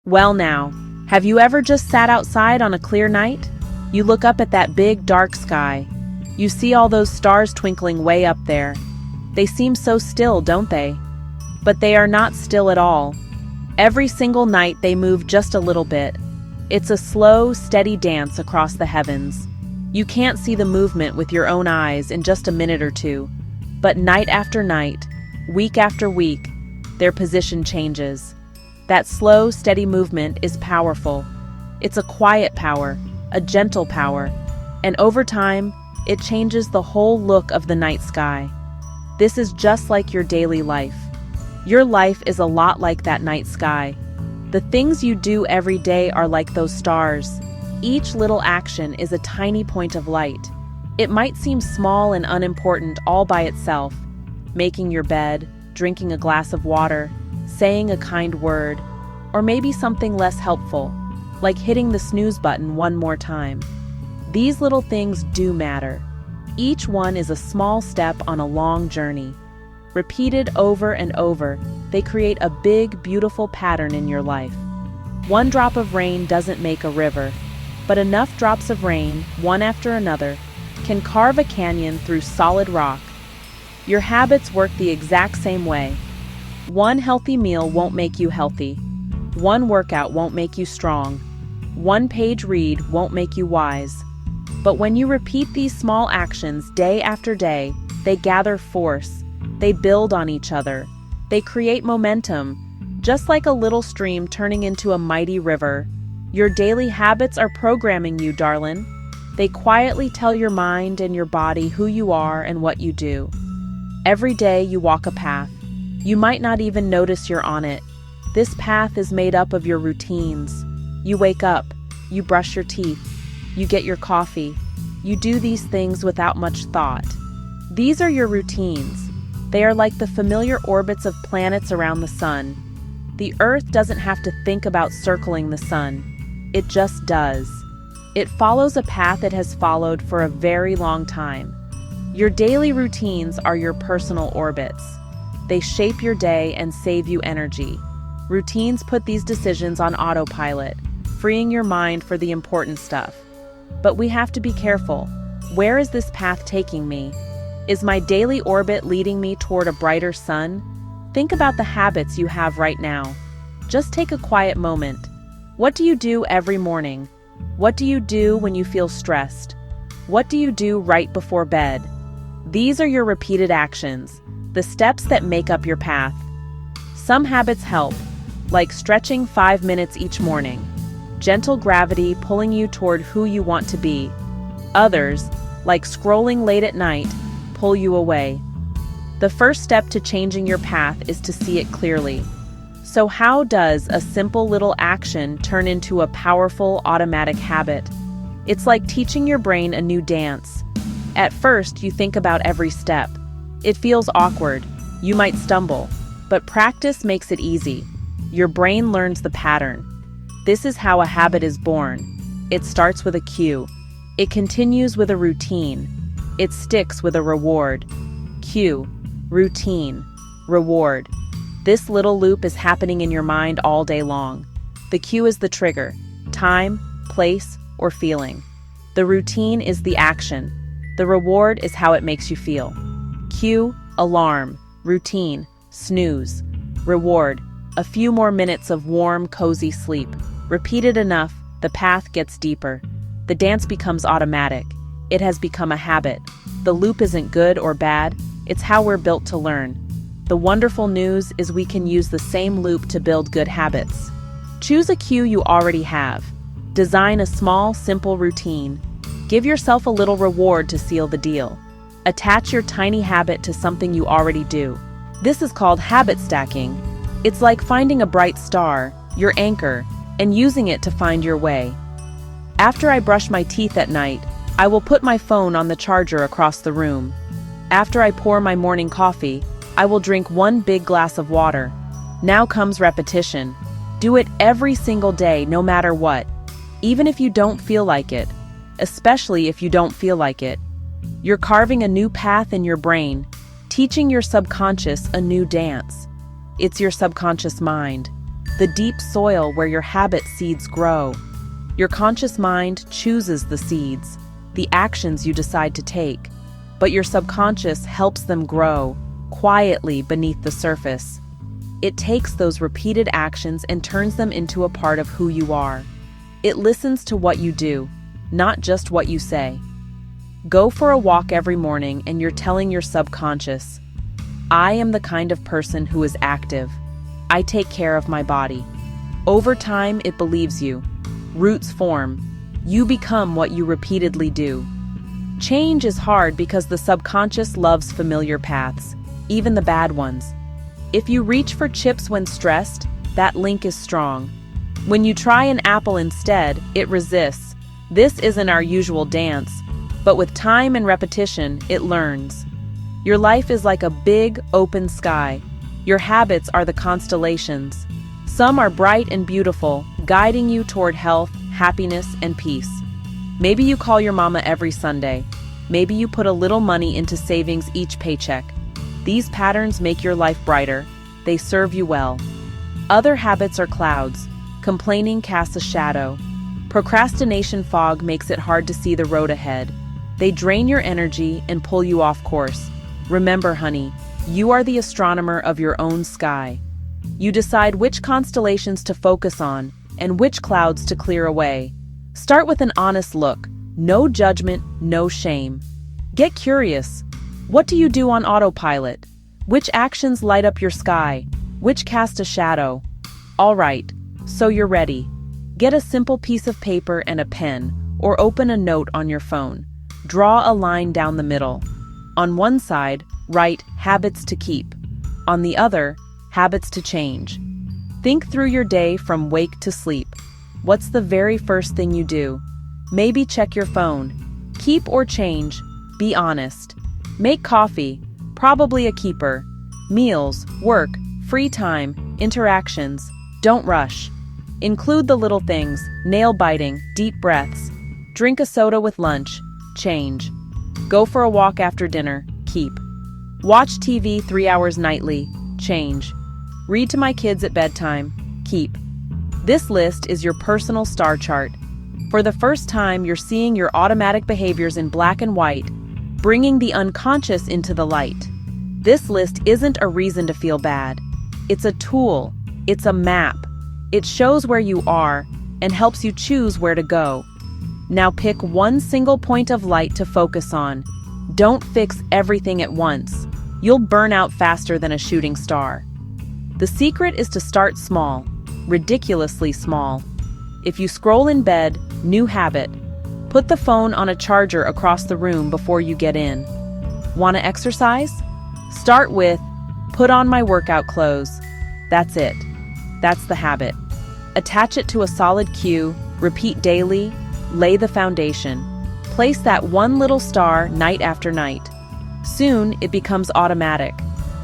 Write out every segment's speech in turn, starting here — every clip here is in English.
Well now, have you ever just sat outside on a clear night? You look up at that big, dark sky. You see all those stars twinkling way up there. They seem so still, don't they? But they are not still at all. Every single night they move just a little bit. It's a slow, steady dance across the heavens. You can't see the movement with your own eyes in just a minute or two, but night after night, week after week, their position changes. That slow, steady movement is powerful. It's a quiet power, a gentle power, and over time, it changes the whole look of the night sky. This is just like your daily life. Your life is a lot like that night sky. The things you do every day are like those stars. Each little action is a tiny point of light. It might seem small and unimportant all by itself. Making your bed, drinking a glass of water, saying a kind word, or maybe something less helpful, like hitting the snooze button one more time. These little things do matter. Each one is a small step on a long journey. Repeated over and over, they create a big, beautiful pattern in your life. One drop of rain doesn't make a river, but enough drops of rain, one after another, can carve a canyon through solid rock. Your habits work the exact same way. One healthy meal won't make you healthy. One workout won't make you strong. One page read won't make you wise. But when you repeat these small actions day after day, they gather force. They build on each other. They create momentum, just like a little stream turning into a mighty river. Your daily habits are programming you, darling. They quietly tell your mind and your body who you are and what you do. Every day you walk a path. You might not even notice you're on it. This path is made up of your routines. You wake up, you brush your teeth, you get your coffee. You do these things without much thought. These are your routines. They are like the familiar orbits of planets around the sun. The Earth doesn't have to think about circling the sun. It just does. It follows a path it has followed for a very long time. Your daily routines are your personal orbits. They shape your day and save you energy. Routines put these decisions on autopilot, freeing your mind for the important stuff. But we have to be careful. Where is this path taking me? Is my daily orbit leading me toward a brighter sun? Think about the habits you have right now. Just take a quiet moment. What do you do every morning? What do you do when you feel stressed? What do you do right before bed? These are your repeated actions, the steps that make up your path. Some habits help, like stretching 5 minutes each morning. Gentle gravity pulling you toward who you want to be. Others, like scrolling late at night, pull you away. The first step to changing your path is to see it clearly. So how does a simple little action turn into a powerful automatic habit? It's like teaching your brain a new dance. At first, you think about every step. It feels awkward. You might stumble, but practice makes it easy. Your brain learns the pattern. This is how a habit is born. It starts with a cue. It continues with a routine. It sticks with a reward. Cue, routine, reward. This little loop is happening in your mind all day long. The cue is the trigger, time, place, or feeling. The routine is the action. The reward is how it makes you feel. Cue, alarm, routine, snooze. Reward, a few more minutes of warm, cozy sleep. Repeated enough, the path gets deeper. The dance becomes automatic. It has become a habit. The loop isn't good or bad, it's how we're built to learn. The wonderful news is we can use the same loop to build good habits. Choose a cue you already have. Design a small, simple routine. Give yourself a little reward to seal the deal. Attach your tiny habit to something you already do. This is called habit stacking. It's like finding a bright star, your anchor, and using it to find your way. After I brush my teeth at night, I will put my phone on the charger across the room. After I pour my morning coffee, I will drink 1 big glass of water. Now comes repetition. Do it every single day, no matter what. Even if you don't feel like it. Especially if you don't feel like it. You're carving a new path in your brain, teaching your subconscious a new dance. It's your subconscious mind. the deep soil where your habit seeds grow. Your conscious mind chooses the seeds, the actions you decide to take, but your subconscious helps them grow quietly beneath the surface. It takes those repeated actions and turns them into a part of who you are. It listens to what you do, not just what you say. Go for a walk every morning and you're telling your subconscious, I am the kind of person who is active. I take care of my body. Over time, it believes you. Roots form. You become what you repeatedly do. Change is hard because the subconscious loves familiar paths, even the bad ones. If you reach for chips when stressed, that link is strong. When you try an apple instead, it resists. This isn't our usual dance, but with time and repetition, it learns. Your life is like a big, open sky. Your habits are the constellations. Some are bright and beautiful, guiding you toward health, happiness, and peace. Maybe you call your mama every Sunday. Maybe you put a little money into savings each paycheck. These patterns make your life brighter. They serve you well. Other habits are clouds. Complaining casts a shadow. Procrastination fog makes it hard to see the road ahead. They drain your energy and pull you off course. Remember, honey, you are the astronomer of your own sky. You decide which constellations to focus on and which clouds to clear away. Start with an honest look. No judgment, no shame. Get curious. What do you do on autopilot? Which actions light up your sky? Which cast a shadow? All right, so you're ready. Get a simple piece of paper and a pen, or open a note on your phone. Draw a line down the middle. On one side, write habits to keep. On the other, habits to change. Think through your day from wake to sleep. What's the very first thing you do? Maybe check your phone. Keep or change? Be honest. Make coffee, probably a keeper. Meals, work, free time, interactions. Don't rush. Include the little things, nail biting, deep breaths. Drink a soda with lunch, change. Go for a walk after dinner, keep. Watch TV 3 hours nightly, change. Read to my kids at bedtime, keep. This list is your personal star chart. For the first time, you're seeing your automatic behaviors in black and white, bringing the unconscious into the light. This list isn't a reason to feel bad. It's a tool. It's a map. It shows where you are and helps you choose where to go. Now pick one single point of light to focus on. Don't fix everything at once. You'll burn out faster than a shooting star. The secret is to start small, ridiculously small. If you scroll in bed, new habit. Put the phone on a charger across the room before you get in. Want to exercise? Start with, put on my workout clothes. That's it. That's the habit. Attach it to a solid cue, repeat daily, lay the foundation. Place that one little star night after night. Soon, it becomes automatic,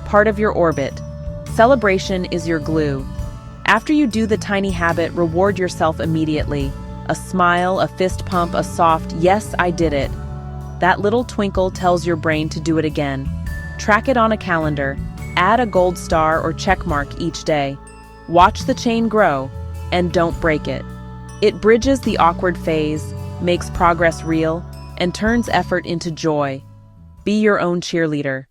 part of your orbit. Celebration is your glue. After you do the tiny habit, reward yourself immediately. A smile, a fist pump, a soft, yes, I did it. That little twinkle tells your brain to do it again. Track it on a calendar. Add a gold star or check mark each day. Watch the chain grow, and don't break it. It bridges the awkward phase, makes progress real, and turns effort into joy. Be your own cheerleader.